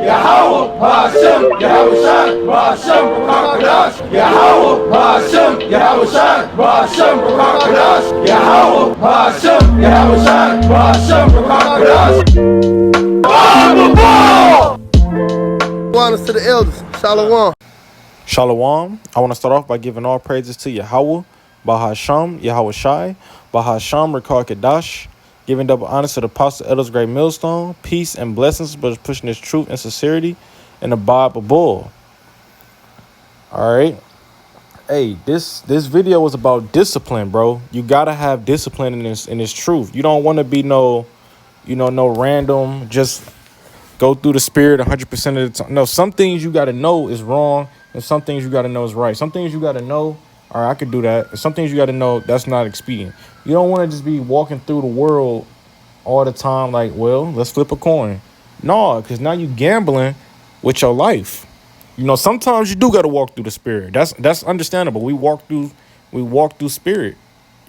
Yahweh Hashem, Yahweh Shai, Hashem Rakadash, Yahweh Hashem, Yahweh Shai, Hashem Rakadash, Yahweh Hashem, Yahweh Shai, Hashem Rakadash. Honors to the elders. Shalom. Shalom. I want to start off by giving all praises to Yahweh, Bahasham, Yahweh Shai, Bahasham, Rekar Kadash, giving double honors to the apostle elders, great millstone, peace and blessings, but pushing this truth and sincerity and the Bible bull. All right. Hey, this video was about discipline, bro. You gotta have discipline in this truth. You don't want to be no random, just go through the spirit 100% of the time. No, some things you got to know is wrong, and some things you got to know is right. Some things you got to know, all right, I could do that. And some things you got to know that's not expedient. You don't want to just be walking through the world all the time like, well, let's flip a coin. No, because now you gambling with your life. Sometimes you do got to walk through the spirit. That's understandable. We walk through spirit.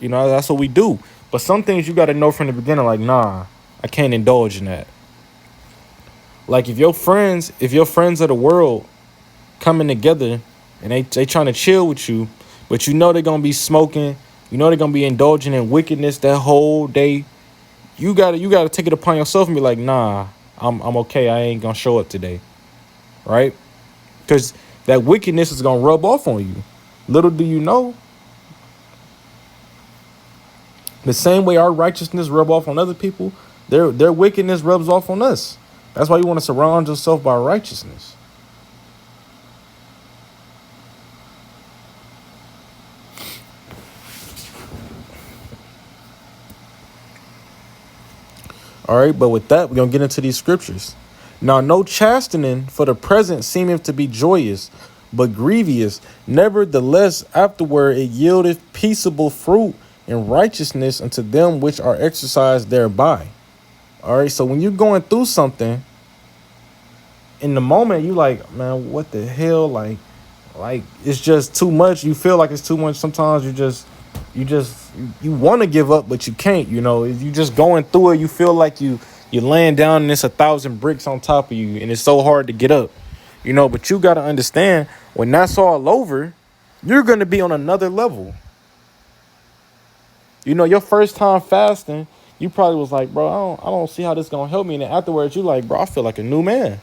That's what we do. But some things you got to know from the beginning, like, nah, I can't indulge in that. Like if your friends of the world coming together and they trying to chill with you, but they're gonna be smoking, they're gonna be indulging in wickedness that whole day, you gotta take it upon yourself and be like, nah, I'm okay, I ain't gonna show up today. Right? Because that wickedness is gonna rub off on you. Little do you know. The same way our righteousness rub off on other people, their wickedness rubs off on us. That's why you want to surround yourself by righteousness. All right, but with that, we're going to get into these scriptures. Now, no chastening for the present seemeth to be joyous, but grievous. Nevertheless, afterward it yieldeth peaceable fruit and righteousness unto them which are exercised thereby. All right, so when you're going through something, in the moment you like, man, what the hell? Like it's just too much. You feel like it's too much. Sometimes you want to give up, but you can't. If you just going through it, you feel like you're laying down and it's 1,000 bricks on top of you, and it's so hard to get up. But you got to understand, when that's all over, you're gonna be on another level. Your first time fasting, you probably was like, bro, I don't see how this gonna help me. And then afterwards, you like, bro, I feel like a new man.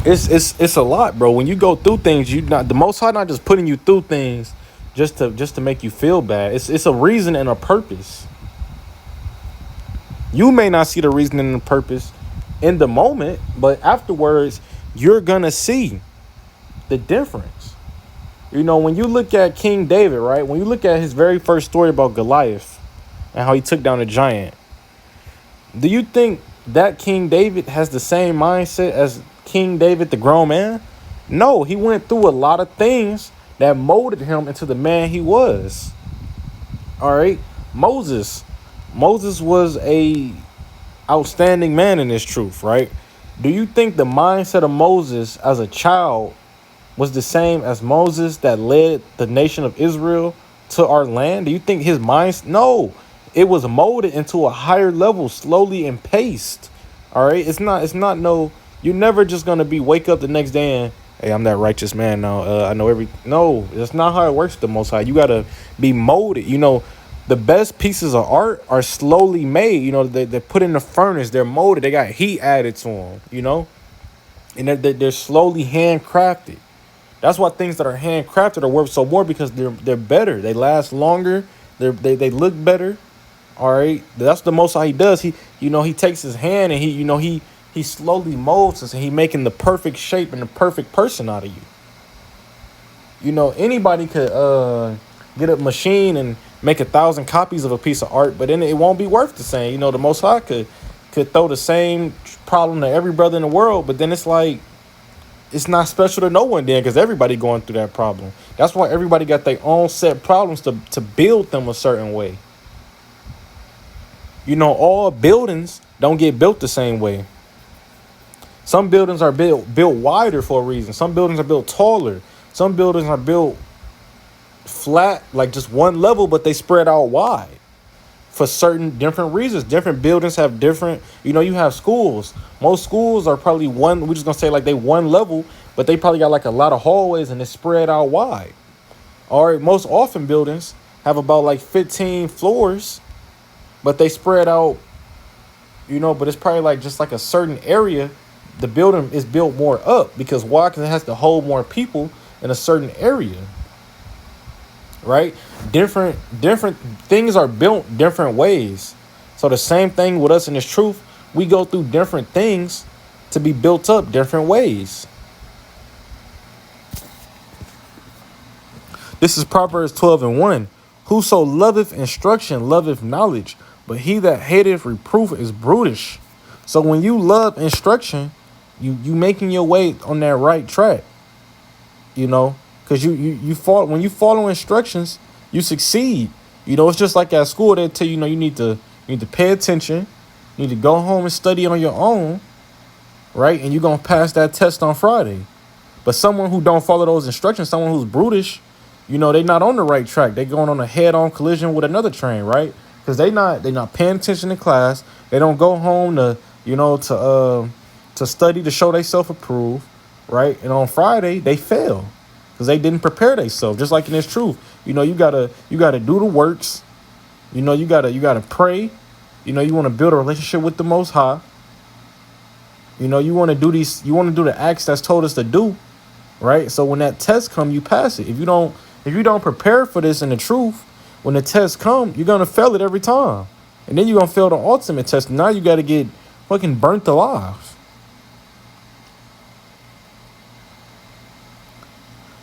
It's a lot, bro. When you go through things, the Most High not just putting you through things just to make you feel bad. It's a reason and a purpose. You may not see the reason and the purpose in the moment, but afterwards, you're gonna see the difference. When you look at King David, right? When you look at his very first story about Goliath and how he took down a giant, do you think that King David has the same mindset as King David, the grown man? No, he went through a lot of things that molded him into the man he was. All right, Moses was a outstanding man in this truth, right? Do you think the mindset of Moses as a child was the same as Moses that led the nation of Israel to our land? Do you think his mind? No, it was molded into a higher level, slowly and paced. All right, it's not no. You're never just gonna wake up the next day and, hey, I'm that righteous man now. I know every. No, that's not how it works. The Most High, you gotta be molded. The best pieces of art are slowly made. They're put in the furnace. They're molded. They got heat added to them. And they're slowly handcrafted. That's why things that are handcrafted are worth so more, because they're better. They last longer. They look better. All right. That's the Most High he does. He takes his hand and he slowly molds us, and he making the perfect shape and the perfect person out of you. Anybody could get a machine and make 1,000 copies of a piece of art, but then it won't be worth the same. The Most High could throw the same problem to every brother in the world, but then it's like, it's not special to no one then, because everybody going through that problem. That's why everybody got their own set problems to build them a certain way. All buildings don't get built the same way. Some buildings are built wider for a reason. Some buildings are built taller. Some buildings are built flat, like just one level, but they spread out wide for certain different reasons. Different buildings have different, you have schools. Most schools are probably we're just gonna say like they one level, but they probably got like a lot of hallways and it's spread out wide. All right, most often buildings have about like 15 floors, but they spread out, but it's probably like just like a certain area. The building is built more up because why? Because it has to hold more people in a certain area. Right? Different things are built different ways. So the same thing with us in this truth, we go through different things to be built up different ways. This is Proverbs 12:1. Whoso loveth instruction loveth knowledge, but he that hateth reproof is brutish. So when you love instruction, you making your way on that right track. Because when you follow instructions, you succeed. It's just like at school they tell you, you need to pay attention, you need to go home and study on your own, right? And you're gonna pass that test on Friday. But someone who don't follow those instructions, someone who's brutish, they not on the right track. They going on a head-on collision with another train, right? Because they not paying attention in class. They don't go home to study to show they self-approve, right? And on Friday they fail because they didn't prepare themselves. Just like in this truth, you gotta do the works. You gotta pray. You want to build a relationship with the Most High. You want to do the acts that's told us to do, right? So when that test come, you pass it. If you don't prepare for this in the truth, when the test come, you're gonna fail it every time, and then you're gonna fail the ultimate test. Now you got to get fucking burnt alive.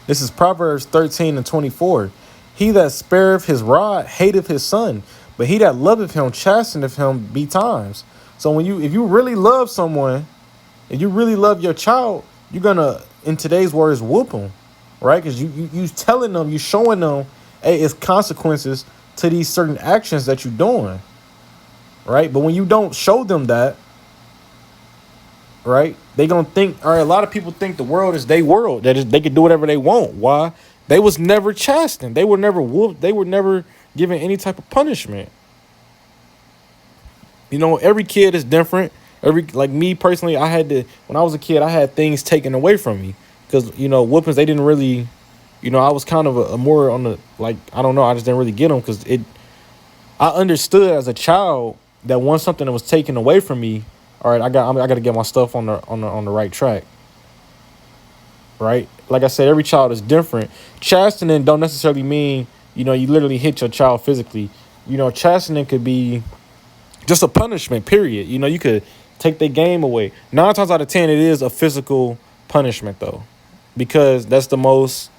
This is Proverbs 13:24. He that spareth his rod hateth his son, but he that loveth him chasteneth him betimes. So if you really love someone, if you really love your child, you're gonna, in today's words, whoop them, right? Because you telling them, you showing them, hey, it's consequences to these certain actions that you're doing, right? But when you don't show them that, right, they gonna think, all right, a lot of people think the world is their world, that is, they can do whatever they want. Why? They was never chastened. They were never whooped. They were never given any type of punishment. Every kid is different. Like me personally, when I was a kid, I had things taken away from me because, whoopings, they didn't really, I was kind of a more on the, like, I don't know, I just didn't really get them because I understood as a child that once something that was taken away from me, all right, I got to get my stuff on the right track. Right? Like I said, every child is different. Chastening don't necessarily mean, you literally hit your child physically. Chastening could be just a punishment, period. You could take their game away. 9 times out of 10, it is a physical punishment, though, because that's the most,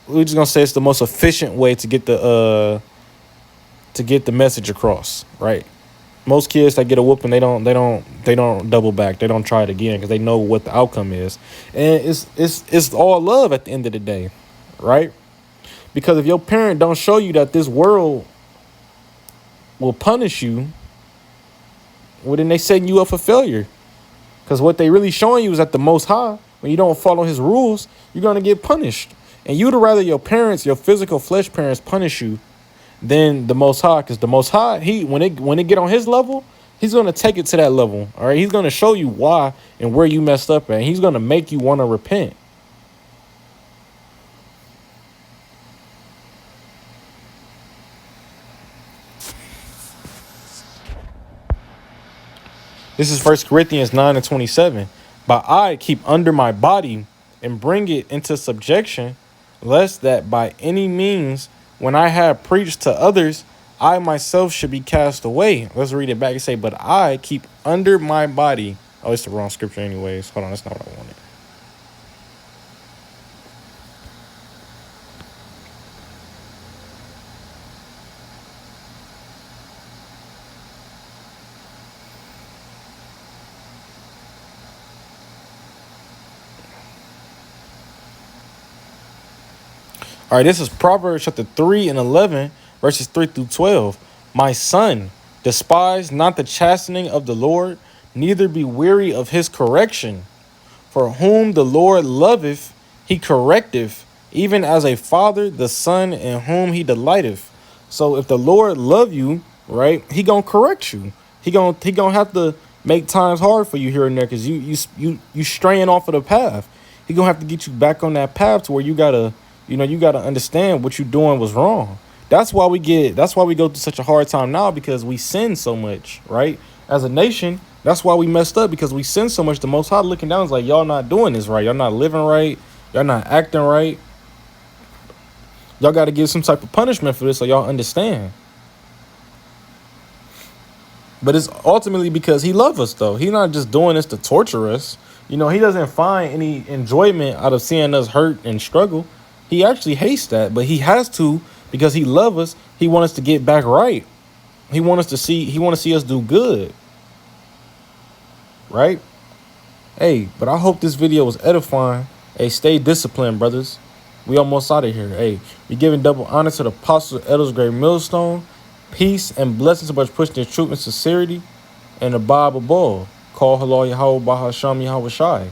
we're just going to say it's the most efficient way to get the message across, right? Most kids that get a whooping, they don't double back. They don't try it again because they know what the outcome is, and it's all love at the end of the day, right? Because if your parent don't show you that this world will punish you, well, then they setting you up for failure. Because what they really showing you is that the Most High, when you don't follow His rules, you're gonna get punished, and you'd rather your parents, your physical flesh parents, punish you than the Most High, because the Most High, when it get on His level, He's gonna take it to that level. All right, He's gonna show you why and where you messed up at. He's gonna make you want to repent. This is 1 Corinthians 9:27. But I keep under my body and bring it into subjection, lest that by any means, when I have preached to others, I myself should be cast away. Let's read it back and say, but I keep under my body. Oh, it's the wrong scripture anyways. Hold on, that's not what I wanted. All right, this is Proverbs chapter 3:11, verses 3-12. My son, despise not the chastening of the Lord, neither be weary of His correction. For whom the Lord loveth, He correcteth, even as a father, the son in whom he delighteth. So if the Lord love you, right, he gonna correct you. He gonna have to make times hard for you here and there because you straying off of the path. He gonna have to get you back on that path to where you gotta understand what you doing was wrong. That's why we go through such a hard time now, because we sin so much, right? As a nation, that's why we messed up, because we sin so much. The Most High looking down is like, y'all not doing this right. Y'all not living right. Y'all not acting right. Y'all got to give some type of punishment for this so y'all understand. But it's ultimately because he loves us, though. He's not just doing this to torture us. He doesn't find any enjoyment out of seeing us hurt and struggle. He actually hates that, but he has to, because he loves us. He wants us to get back right. He wants to see us do good. Right? Hey, but I hope this video was edifying. Hey, stay disciplined, brothers. We almost out of here. Hey, we giving double honor to the apostles of Elders Great Millstone. Peace and blessings about pushing the truth and sincerity. And the Bible above. Call Halal Yahweh Bahasham Yahweh Shai.